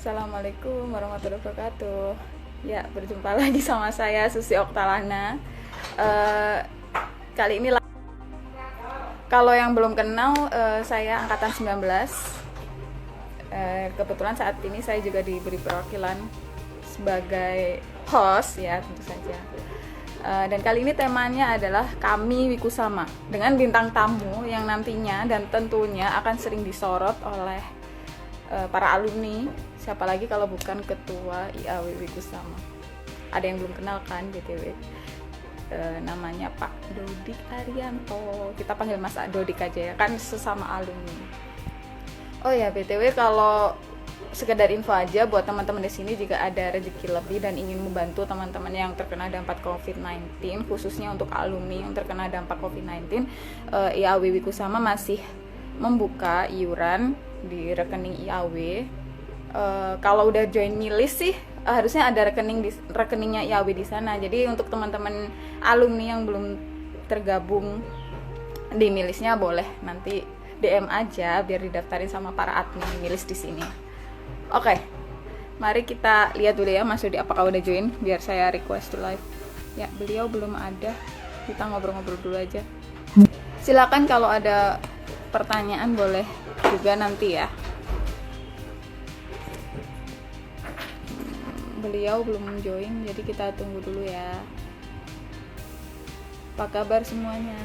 Assalamualaikum warahmatullahi wabarakatuh. Ya, berjumpa lagi sama saya Susi Oktalana. Eh, Kali ini kalau yang belum kenal, saya angkatan 19. Kebetulan saat ini saya juga diberi perwakilan sebagai host ya, tentu saja. Dan kali ini temanya adalah kami Wikusama dengan bintang tamu yang nantinya dan tentunya akan sering disorot oleh para alumni. Siapa lagi kalau bukan ketua IAW Wikusama. Ada yang belum kenal kan BTW? Namanya Pak Dodik Arianto. Kita panggil Mas Dodik aja ya, kan sesama alumni. Oh ya, BTW kalau sekedar info aja buat teman-teman di sini, jika ada rezeki lebih dan ingin membantu teman-teman yang terkena dampak COVID-19, khususnya untuk alumni yang terkena dampak COVID-19, IAW Wikusama masih membuka iuran di rekening IAW. Kalau udah join milis sih harusnya ada rekeningnya IAW di sana. Jadi untuk teman-teman alumni yang belum tergabung di milisnya, boleh nanti DM aja biar didaftarin sama para admin milis di sini. Oke, mari kita lihat dulu ya Mas Dodi apakah udah join, biar saya request to live. Ya, beliau belum ada. Kita ngobrol-ngobrol dulu aja. Silakan kalau ada pertanyaan boleh juga nanti ya. Beliau belum join, jadi kita tunggu dulu ya. Apa kabar semuanya?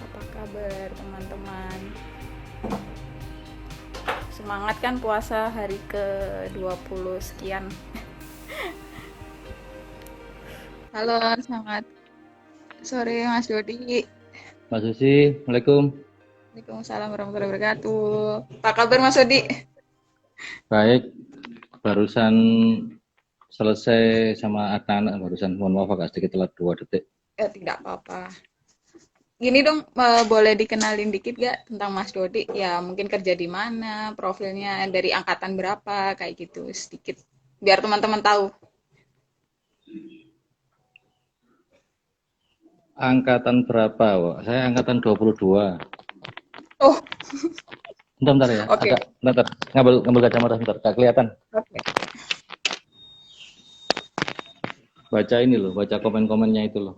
Apa kabar teman-teman? Semangat kan puasa hari ke-20 sekian. Halo, semangat sore Mas Dodi. Mas Susi, Assalamualaikum. Waalaikumsalam warahmatullahi wabarakatuh. Apa kabar Mas Dodi? Baik, barusan selesai sama anak-anak, barusan, mohon maaf agak sedikit telat 2 detik. Tidak apa-apa. Gini dong, boleh dikenalin dikit gak tentang Mas Dodi? Ya mungkin kerja di mana, profilnya dari angkatan berapa, kayak gitu sedikit. Biar teman-teman tahu. Angkatan berapa, Wak? Saya angkatan 22. Oh, Bentar ya, oke. agak, bentar, ngambil kacamata bentar, gak kelihatan. Oke. Baca ini loh, baca komen-komennya itu loh.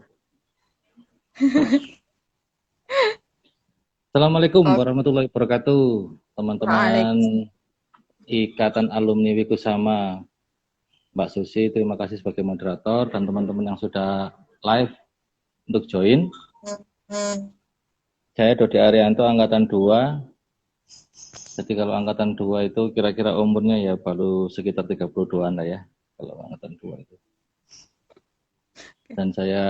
Assalamualaikum Oke. warahmatullahi wabarakatuh, teman-teman Ikatan Alumni Wikusama. Mbak Susi, terima kasih sebagai moderator dan teman-teman yang sudah live untuk join. Saya Dodi Arianto, angkatan 2. Jadi kalau angkatan 2 itu kira-kira umurnya ya baru sekitar 32-an lah ya, kalau angkatan 2 itu. Dan saya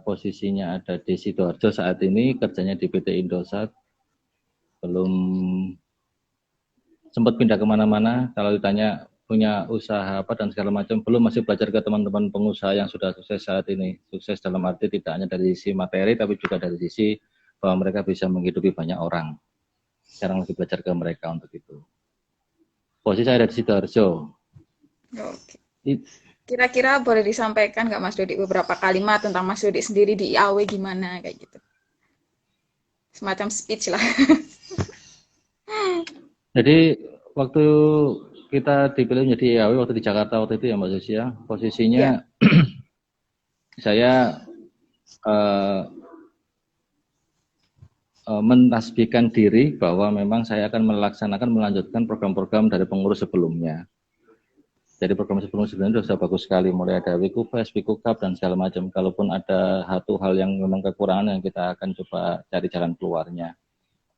posisinya ada di Sidoarjo saat ini, kerjanya di PT Indosat. Belum sempat pindah kemana-mana, kalau ditanya punya usaha apa dan segala macam, belum, masih belajar ke teman-teman pengusaha yang sudah sukses saat ini. Sukses dalam arti tidak hanya dari sisi materi, tapi juga dari sisi bahwa mereka bisa menghidupi banyak orang. Sekarang lagi belajar ke mereka untuk itu. Posisi saya ada di Sidoarjo. Oke. Kira-kira boleh disampaikan nggak Mas Dodi beberapa kalimat tentang Mas Dodi sendiri di IAW gimana, kayak gitu. Semacam speech lah. Jadi waktu kita dipilih menjadi IAW waktu di Jakarta waktu itu ya Mbak Susi ya, posisinya Iya. saya menasbihkan diri bahwa memang saya akan melanjutkan program-program dari pengurus sebelumnya. Jadi program sebelumnya sudah bagus sekali, mulai ada Wikufest, Wikucup dan segala macam. Kalaupun ada satu hal yang memang kekurangan, yang kita akan coba cari jalan keluarnya.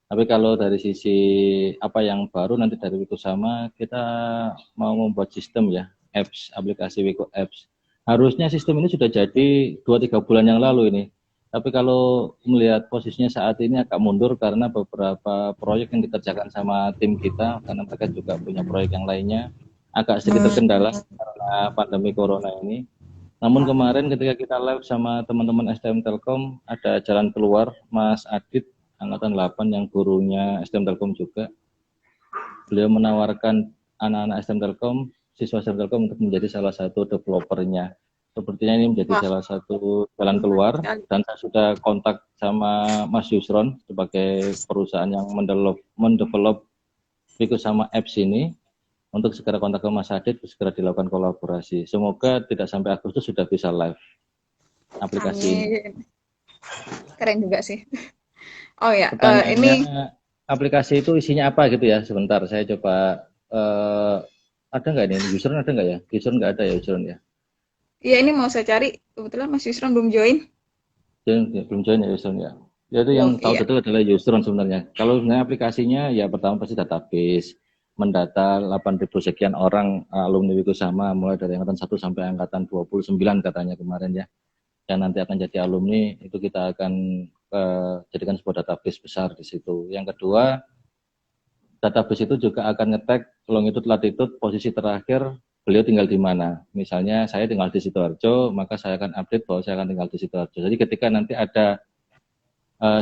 Tapi kalau dari sisi apa yang baru nanti dari Wikusama, kita mau membuat sistem ya, apps, aplikasi Wiku Apps. Harusnya sistem ini sudah jadi 2-3 bulan yang lalu ini. Tapi kalau melihat posisinya saat ini agak mundur karena beberapa proyek yang dikerjakan sama tim kita, karena mereka juga punya proyek yang lainnya, agak sedikit terkendala karena pandemi corona ini. Namun kemarin ketika kita live sama teman-teman STM Telkom, ada jalan keluar, Mas Adit, angkatan 8 yang gurunya STM Telkom juga. Beliau menawarkan anak-anak STM Telkom, siswa STM Telkom untuk menjadi salah satu developernya. Sepertinya ini menjadi Wah, salah satu jalan menarik keluar, sekali. dan saya sudah kontak sama Mas Yusron sebagai perusahaan yang mendevelop Viku sama apps ini, untuk segera kontak ke Mas Adit, segera dilakukan kolaborasi. Semoga tidak sampai Agustus sudah bisa live aplikasi ini. Amin. Keren juga sih. Oh ya, Pertanyaannya, ini aplikasi itu isinya apa gitu ya? Sebentar, saya coba. Ada nggak ini? Yusron ada nggak ya? Yusron nggak ada ya, Yusron ya? ya ini mau saya cari. Kebetulan Mas Yusron belum join. Belum join ya Yusron ya. Ya itu yang Belum, tahu iya. detail adalah Yusron sebenarnya. Kalau sebenarnya aplikasinya ya pertama pasti database, mendata 8.000 sekian orang alumni Wiku sama, mulai dari angkatan 1 sampai angkatan 29 katanya kemarin ya. Yang nanti akan jadi alumni itu kita akan jadikan sebuah database besar di situ. Yang kedua, database itu juga akan ngetek longitude latitude posisi terakhir beliau tinggal di mana. Misalnya saya tinggal di Sidoarjo, maka saya akan update bahwa saya akan tinggal di Sidoarjo. Jadi ketika nanti ada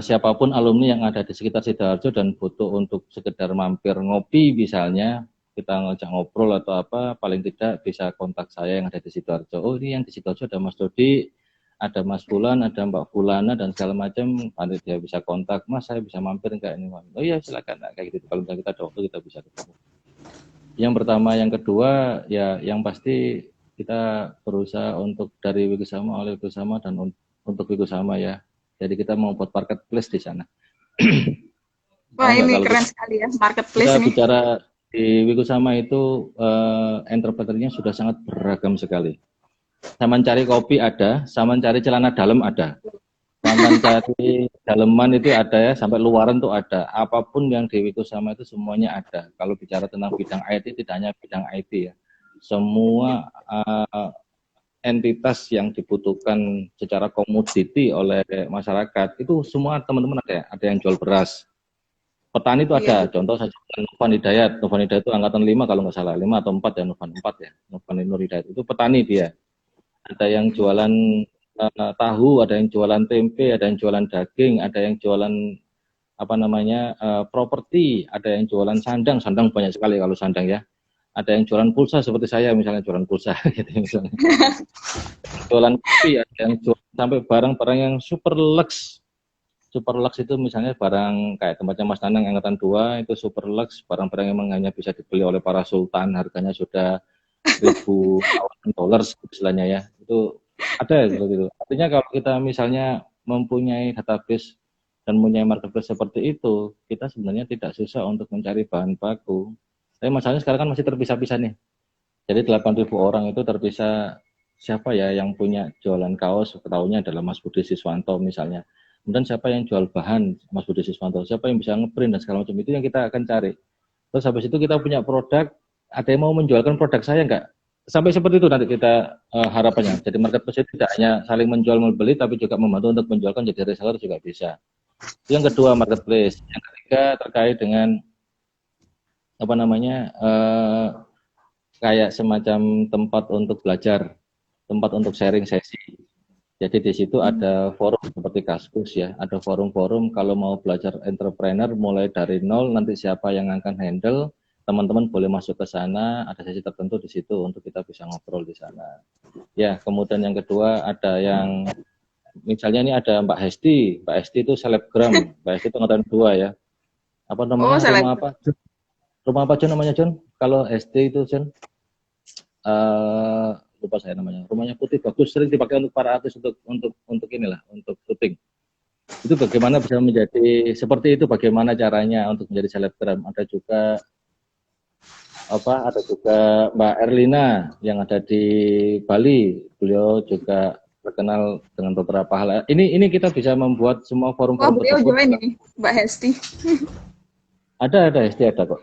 siapapun alumni yang ada di sekitar Sidoarjo dan butuh untuk sekedar mampir ngopi misalnya, kita ngajak ngobrol atau apa, paling tidak bisa kontak saya yang ada di Sidoarjo. Oh ini yang di Sidoarjo ada Mas Dodi, ada Mas Fulan, ada Mbak Fulana dan segala macam. Nanti dia bisa kontak, Mas saya bisa mampir enggak ini? Oh iya silakan, nah, kayak gitu. Kalau misalnya kita ada waktu kita bisa ketemu. Yang pertama, yang kedua ya yang pasti kita berusaha untuk dari Wiku Sama oleh Wiku Sama dan untuk Wiku Sama ya. Jadi kita mau buat marketplace di sana. Wah, Mau nggak ini kalau keren sekali ya, marketplace kita ini. bicara di Wiku Sama itu entrepreneurnya sudah sangat beragam sekali. Sama cari kopi ada, sama cari celana dalam ada. Sama cari daleman itu ada ya, sampai luaran tuh ada. Apapun yang di Wiku Sama itu semuanya ada. Kalau bicara tentang bidang IT tidak hanya bidang IT ya. Semua entitas yang dibutuhkan secara komoditi oleh masyarakat itu semua teman-teman ada ya. Ada yang jual beras. Petani itu Iya, ada. betul. Contoh saja Novan Hidayat. Novan Hidayat itu angkatan 5 kalau nggak salah. 5 atau 4 ya, Novan 4 ya. Novan Nur Hidayat. Itu petani dia. Ada yang jualan tahu, ada yang jualan tempe, ada yang jualan daging, ada yang jualan apa namanya properti, ada yang jualan sandang. Sandang banyak sekali kalau sandang ya. Ada yang jualan pulsa seperti saya misalnya jualan pulsa gitu misalnya. Jualan kopi, ada yang jualan sampai barang-barang yang super lux. Super lux itu misalnya barang kayak tempatnya Mas Nanang angkatan 2 itu super lux, barang-barang yang memang hanya bisa dibeli oleh para sultan, harganya sudah ribu dollars istilahnya ya. Itu ada seperti itu. Artinya kalau kita misalnya mempunyai database dan mempunyai marketplace seperti itu, kita sebenarnya tidak susah untuk mencari bahan baku. Tapi masalahnya sekarang kan masih terpisah-pisah nih. Jadi 8.000 orang itu terpisah, siapa ya yang punya jualan kaos, ketahuinya adalah Mas Budi Siswanto misalnya. Kemudian siapa yang jual bahan, Mas Budi Siswanto, siapa yang bisa ngeprint dan segala macam, itu yang kita akan cari. Terus habis itu kita punya produk, ada yang mau menjualkan produk saya enggak? Sampai seperti itu nanti kita harapannya. Jadi marketplace itu tidak hanya saling menjual membeli, tapi juga membantu untuk menjualkan jadi reseller juga bisa. Yang kedua marketplace. Yang ketiga terkait dengan apa namanya kayak semacam tempat untuk belajar, tempat untuk sharing sesi. Jadi di situ ada forum seperti Kaskus ya, ada forum-forum kalau mau belajar entrepreneur mulai dari nol, nanti siapa yang akan handle, teman-teman boleh masuk ke sana, ada sesi tertentu di situ untuk kita bisa ngobrol di sana. Ya, kemudian yang kedua ada yang misalnya ini ada Mbak Hesti, Mbak Hesti itu selebgram, Mbak Hesti itu angkatan 2 ya. Apa Oh, namanya? Rumah seleb. apa? Rumah apa John namanya John? Kalau Hesti itu John lupa saya namanya. Rumahnya putih bagus, sering dipakai untuk para artis untuk inilah, untuk syuting. Itu bagaimana bisa menjadi seperti itu, bagaimana caranya untuk menjadi selebgram. Ada juga Mbak Erlina yang ada di Bali. Beliau juga terkenal dengan beberapa hal. Ini kita bisa membuat semua Wah, forum-forum beliau tersebut. join nih, Mbak Hesti. Ada SD ada kok.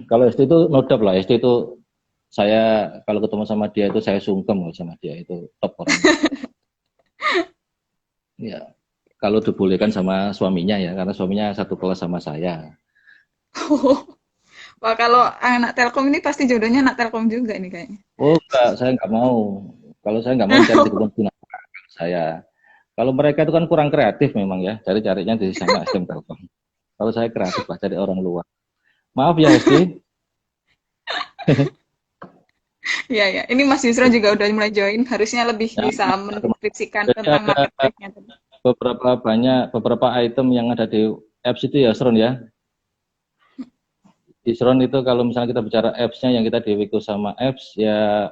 Kalau SD itu nodap lah. SD itu saya kalau ketemu sama dia itu saya sungkem sama dia, itu top orangnya. Ya, kalau dibolehkan sama suaminya ya, karena suaminya satu kelas sama saya. Wah, kalau anak Telkom ini pasti jodohnya anak Telkom juga nih kayaknya. Oh enggak, saya nggak mau. Kalau saya nggak mau cari di kebun binatang saya. Kalau mereka itu kan kurang kreatif memang ya, cari-carinya di sama SDM Telkom. Kalau saya kreatif lah, cari orang luar. Maaf ya Hesti. Iya, ya. Ini Mas Yusron juga udah mulai join. Harusnya lebih Ya, bisa mendeskripsikan jadi tentang ada marketplace-nya tadi. beberapa item yang ada di apps itu ya, Sron ya. Di Sron itu kalau misalnya kita bicara apps-nya yang kita di Wiku sama apps, ya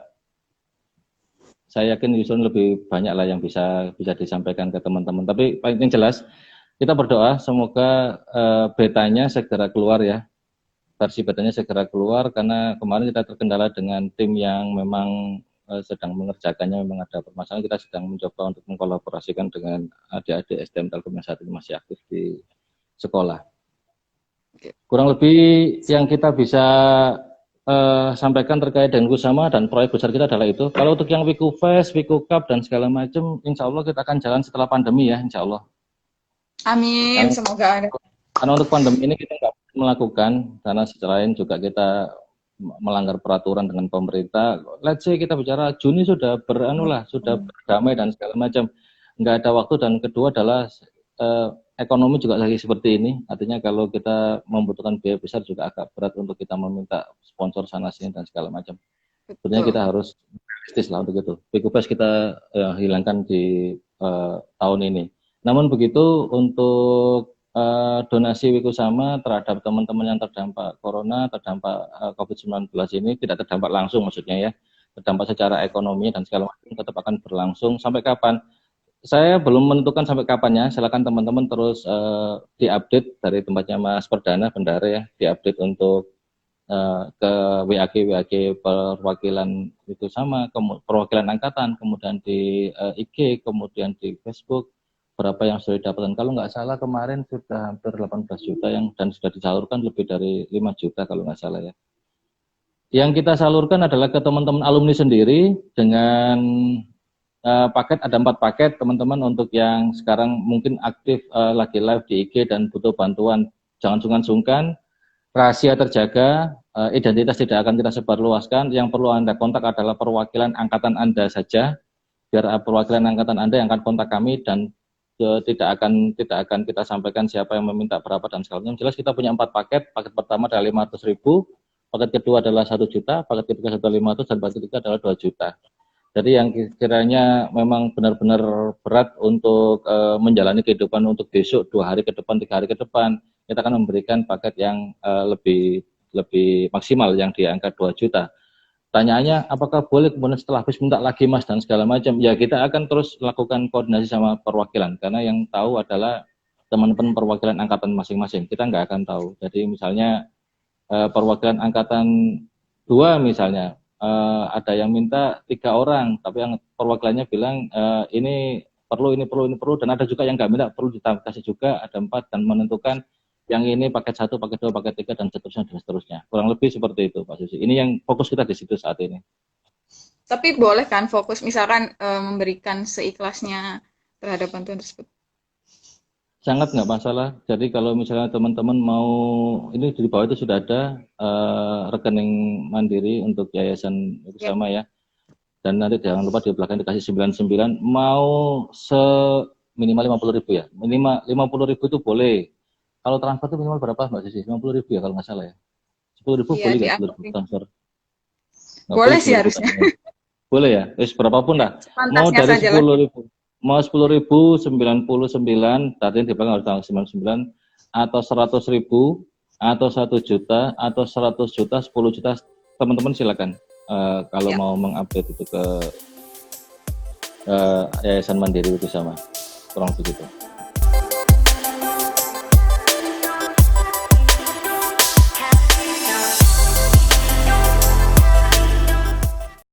saya yakin Yusron lebih banyak lah yang bisa disampaikan ke teman-teman. Tapi paling jelas kita berdoa semoga betanya segera keluar ya. Versi betanya segera keluar karena kemarin kita terkendala dengan tim yang memang sedang mengerjakannya, memang ada permasalahan. Kita sedang mencoba untuk mengkolaborasikan dengan adik-adik STM Telkom yang saat ini masih aktif di sekolah. Kurang lebih yang kita bisa sampaikan terkait dengan Kusama dan proyek besar kita adalah itu. Kalau untuk yang Wiku Fest, Wiku Cup dan segala macam, insya Allah kita akan jalan setelah pandemi ya, insya Allah. Amin, semoga ada. Karena untuk pandemi ini kita nggak melakukan, karena secara lain juga kita melanggar peraturan dengan pemerintah. Let's say kita bicara Juni sudah sudah berdamai dan segala macam. Nggak ada waktu, dan kedua adalah ekonomi juga lagi seperti ini. Artinya kalau kita membutuhkan biaya besar juga agak berat untuk kita meminta sponsor sana sini dan segala macam. Sebenarnya kita harus realistis lah untuk itu. Wiku Fest kita hilangkan di tahun ini. Namun begitu untuk donasi Wiku Sama terhadap teman-teman yang terdampak corona, terdampak COVID-19 ini tidak terdampak langsung maksudnya ya, terdampak secara ekonomi dan segala macam tetap akan berlangsung sampai kapan? Saya belum menentukan sampai kapannya. Silakan teman-teman terus diupdate dari tempatnya Mas Perdana Bendara ya, diupdate untuk ke WAG perwakilan Wiku Sama, perwakilan angkatan, kemudian di IG, kemudian di Facebook. Berapa yang sudah didapatkan? Kalau nggak salah kemarin sudah hampir 18 juta yang dan sudah disalurkan lebih dari 5 juta kalau nggak salah ya. Yang kita salurkan adalah ke teman-teman alumni sendiri dengan paket, ada 4 paket teman-teman. Untuk yang sekarang mungkin aktif lagi live di IG dan butuh bantuan, jangan sungkan-sungkan, rahasia terjaga, identitas tidak akan kita sebarluaskan. Yang perlu Anda kontak adalah perwakilan angkatan Anda saja, biar perwakilan angkatan Anda yang akan kontak kami, dan tidak akan kita sampaikan siapa yang meminta berapa dan segala macam. Jelas kita punya 4 paket. Paket pertama adalah 500.000, paket kedua adalah 1 juta, paket ketiga adalah 500, dan paket ketiga adalah 2 juta. Jadi yang kiranya memang benar-benar berat untuk menjalani kehidupan untuk besok, 2 hari ke depan, 3 hari ke depan, kita akan memberikan paket yang lebih maksimal yang di angka 2 juta. Tanyaannya, apakah boleh kemudian setelah habis minta lagi Mas dan segala macam? Ya kita akan terus lakukan koordinasi sama perwakilan, karena yang tahu adalah teman-teman perwakilan angkatan masing-masing. Kita nggak akan tahu. Jadi misalnya perwakilan angkatan 2 misalnya, ada yang minta 3 orang, tapi yang perwakilannya bilang ini perlu, dan ada juga yang nggak minta, perlu dikasih juga, ada 4, dan menentukan yang ini paket 1, paket 2, paket 3, dan seterusnya. Kurang lebih seperti itu, Pak Susi. Ini yang fokus kita di situ saat ini. Tapi boleh kan fokus, misalkan memberikan seikhlasnya terhadap bantuan tersebut? Sangat nggak masalah. Jadi kalau misalnya teman-teman mau, ini di bawah itu sudah ada rekening mandiri untuk Yayasan Wiku Sama ya. Dan nanti jangan lupa di belakang dikasih 99, mau minimal 50.000 ya. Minimal 50.000 itu boleh. Kalau transfer itu minimal berapa Mbak Sisi? 50.000 ya kalau nggak salah ya. 10.000 boleh nggak 10.000 transfer? Boleh sih harusnya. Boleh ya, berapapun lah. Mau dari 10.000, mau 10.000, 99, tadi di belakang harus tanggal 99, atau 100.000, atau 1 juta, atau 100 juta, 10 juta, teman-teman silakan. Kalau mau mengupdate itu ke Yayasan Mandiri Wiku Sama, kurang begitu.